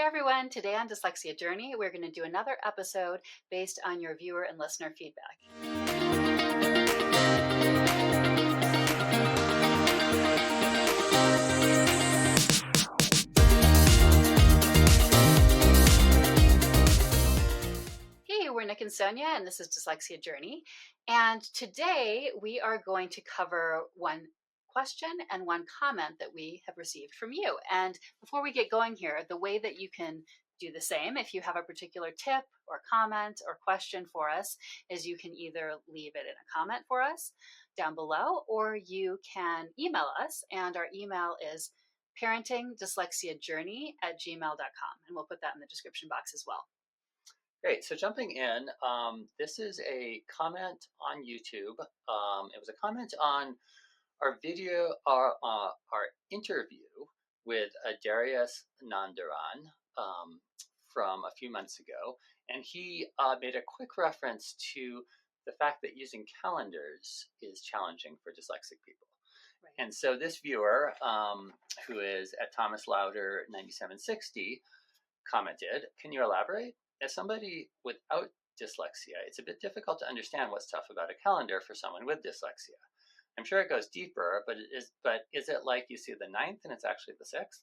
Hey everyone, today on Dyslexia Journey, we're going to do another episode based on your viewer and listener feedback. Hey, we're Nick and Sonia, and this is Dyslexia Journey. And today we are going to cover one question and one comment that we have received from you. And before we get going here, the way that you can do the same, if you have a particular tip or comment or question for us, is you can either leave it in a comment for us down below, or you can email us. And our email is parentingdyslexiajourney@gmail.com. And we'll put that in the description box as well. Great. So jumping in, this is a comment on YouTube. It was a comment on our video, our interview with Darius Nandaran from a few months ago, and he made a quick reference to the fact that using calendars is challenging for dyslexic people. Right. And so this viewer, who is at Thomas Lauder 9760, commented, "Can you elaborate? As somebody without dyslexia, it's a bit difficult to understand what's tough about a calendar for someone with dyslexia. I'm sure it goes deeper, but is it like you see the 9th and it's actually the 6th?"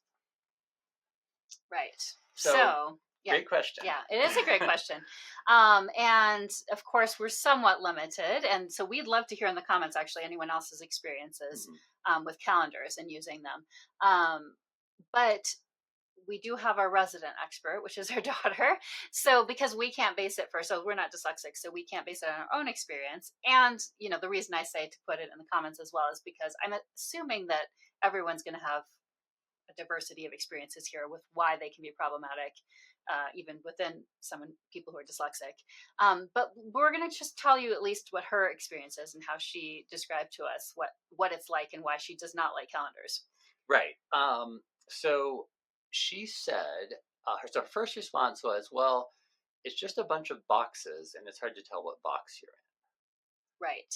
Right. So yeah, great question. Yeah, it is a great question. And of course, we're somewhat limited. And so we'd love to hear in the comments, actually, anyone else's experiences with calendars and using them. But we do have our resident expert, which is our daughter. So because we can't base it so we're not dyslexic, so we can't base it on our own experience. And, the reason I say to put it in the comments as well is because I'm assuming that everyone's going to have a diversity of experiences here with why they can be problematic, even within people who are dyslexic. But we're going to just tell you at least what her experience is and how she described to us what it's like and why she does not like calendars. Right. So she said, her first response was, well, it's just a bunch of boxes and it's hard to tell what box you're in. Right.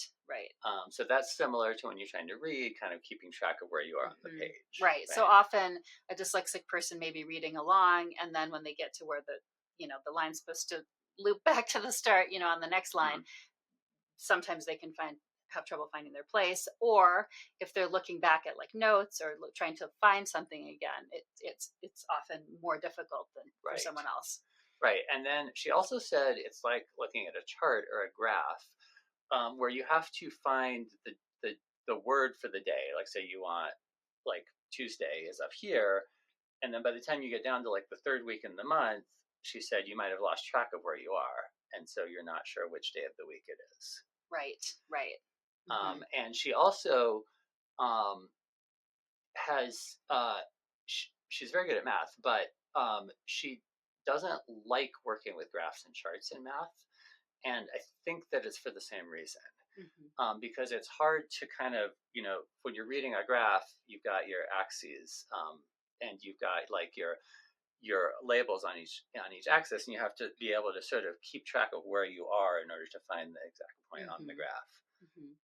So that's similar to when you're trying to read, kind of keeping track of where you are on the page. Right. So often a dyslexic person may be reading along, and then when they get to where the line's supposed to loop back to the start, on the next line, sometimes they can have trouble finding their place, or if they're looking back at like notes or trying to find something again, it's often more difficult than for someone else. Right. And then she also said it's like looking at a chart or a graph, where you have to find the word for the day. Like, say you want, like, Tuesday is up here, and then by the time you get down to like the third week in the month, she said you might have lost track of where you are, and so you're not sure which day of the week it is. Right. And she also has she's very good at math, but she doesn't like working with graphs and charts in math, and I think that it's for the same reason. Because it's hard to kind of, when you're reading a graph, you've got your axes, and you've got like your labels on each axis, and you have to be able to sort of keep track of where you are in order to find the exact point on the graph,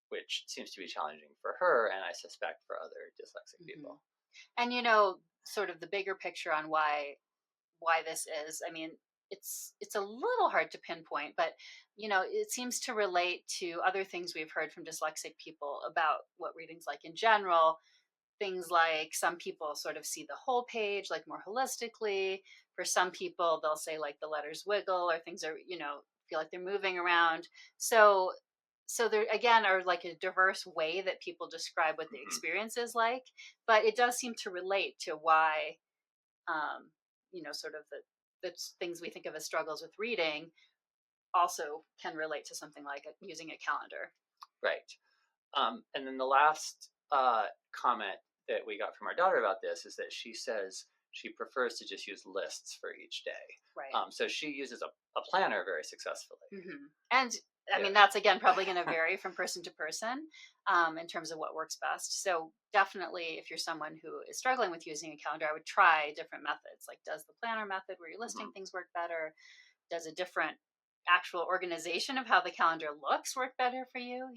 which seems to be challenging for her, and I suspect for other dyslexic people. And sort of the bigger picture on why this is, I mean, it's a little hard to pinpoint, but it seems to relate to other things we've heard from dyslexic people about what reading's like in general. Things like some people sort of see the whole page like more holistically. For some people, they'll say like the letters wiggle or things are, feel like they're moving around. So there again are like a diverse way that people describe what the experience is like, but it does seem to relate to why, sort of the things we think of as struggles with reading also can relate to something like using a calendar. Right. And then the last comment that we got from our daughter about this is that she says she prefers to just use lists for each day. Right. So she uses a planner very successfully. And I mean, that's again probably going to vary from person to person in terms of what works best. So definitely, if you're someone who is struggling with using a calendar, I would try different methods. Like, does the planner method where you're listing things work better? Does a different actual organization of how the calendar looks work better for you?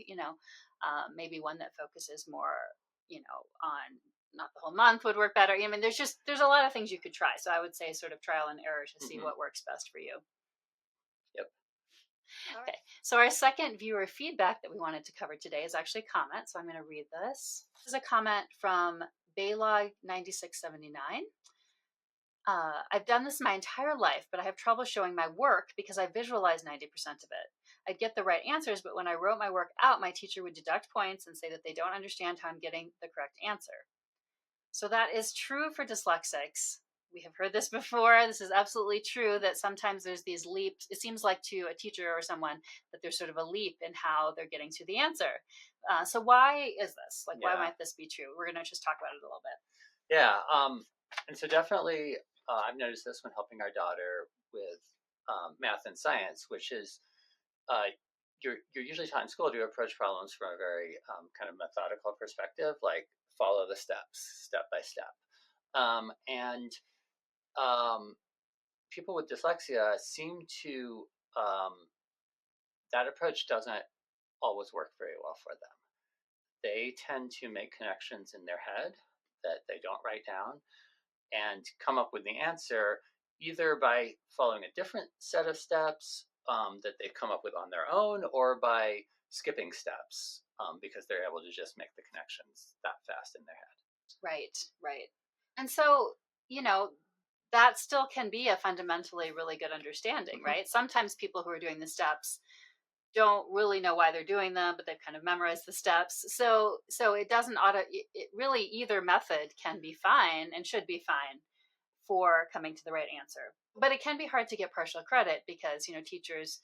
Maybe one that focuses more, on not the whole month would work better. I mean, there's a lot of things you could try. So I would say sort of trial and error to see what works best for you. Yep. Okay, so our second viewer feedback that we wanted to cover today is actually a comment. So I'm going to read this. This is a comment from Baylog9679. I've done this my entire life, but I have trouble showing my work because I visualize 90% of it. I'd get the right answers, but when I wrote my work out, my teacher would deduct points and say that they don't understand how I'm getting the correct answer. So that is true for dyslexics. We have heard this before. This is absolutely true that sometimes there's these leaps. It seems like to a teacher or someone that there's sort of a leap in how they're getting to the answer. So why is this? Like, why might this be true? We're going to just talk about it a little bit. Yeah. And so definitely I've noticed this when helping our daughter with math and science, which is you're usually taught in school to approach problems from a very kind of methodical perspective, like follow the steps, step by step. And people with dyslexia seem to, that approach doesn't always work very well for them. They tend to make connections in their head that they don't write down and come up with the answer either by following a different set of steps that they've come up with on their own, or by skipping steps because they're able to just make the connections that fast in their head. Right. And so, that still can be a fundamentally really good understanding, right? Sometimes people who are doing the steps don't really know why they're doing them, but they've kind of memorized the steps. So it doesn't it really, either method can be fine and should be fine for coming to the right answer. But it can be hard to get partial credit because, teachers,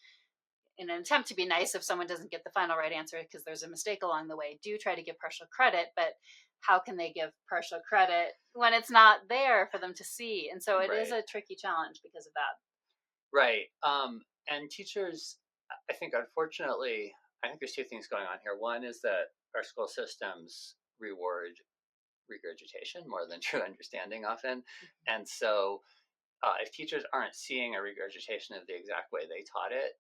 in an attempt to be nice, if someone doesn't get the final right answer because there's a mistake along the way, do try to give partial credit. But how can they give partial credit when it's not there for them to see? And so it is a tricky challenge because of that. Right. And teachers, I think, unfortunately, there's two things going on here. One is that our school systems reward regurgitation more than true understanding often. And so if teachers aren't seeing a regurgitation of the exact way they taught it,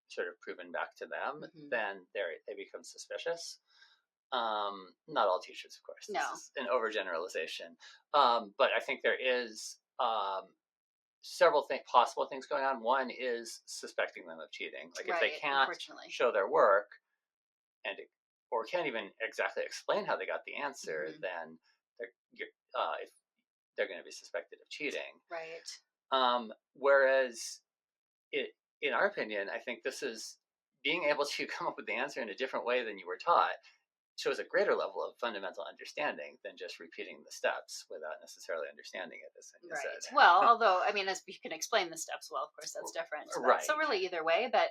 sort of proven back to them, then they become suspicious. Not all teachers, of course. No. This is an overgeneralization. But I think there is several possible things going on. One is suspecting them of cheating. Like if they can't show their work or can't even exactly explain how they got the answer, then they're going to be suspected of cheating. Right. Whereas in our opinion, I think this is being able to come up with the answer in a different way than you were taught shows a greater level of fundamental understanding than just repeating the steps without necessarily understanding it, as you said. Well, although, as you can explain the steps well, of course, that's different. So really either way, but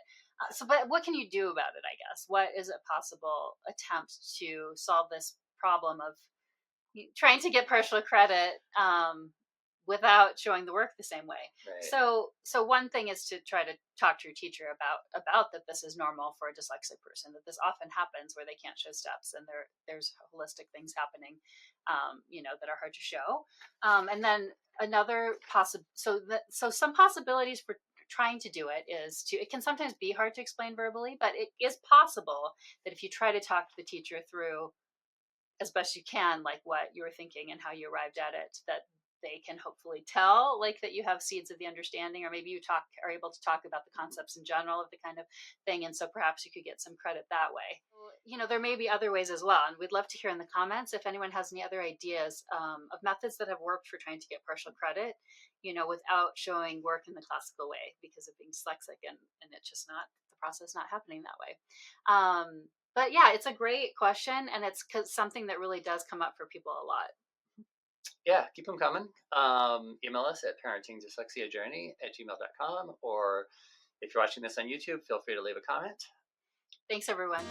what can you do about it, I guess? What is a possible attempt to solve this problem of trying to get partial credit without showing the work the same way? So one thing is to try to talk to your teacher about that this is normal for a dyslexic person, that this often happens where they can't show steps and there's holistic things happening that are hard to show. And then another so some possibilities for trying to do it is it can sometimes be hard to explain verbally, but it is possible that if you try to talk to the teacher through as best you can, like what you were thinking and how you arrived at it, that they can hopefully tell, like, that you have seeds of the understanding, or maybe you are able to talk about the concepts in general of the kind of thing, and so perhaps you could get some credit that way. There may be other ways as well, and we'd love to hear in the comments if anyone has any other ideas of methods that have worked for trying to get partial credit, without showing work in the classical way because of being dyslexic and it's just not the process not happening that way. But yeah, it's a great question, and it's something that really does come up for people a lot. Yeah, keep them coming. Email us at parentingdyslexiajourney@gmail.com, or if you're watching this on YouTube, feel free to leave a comment. Thanks, everyone.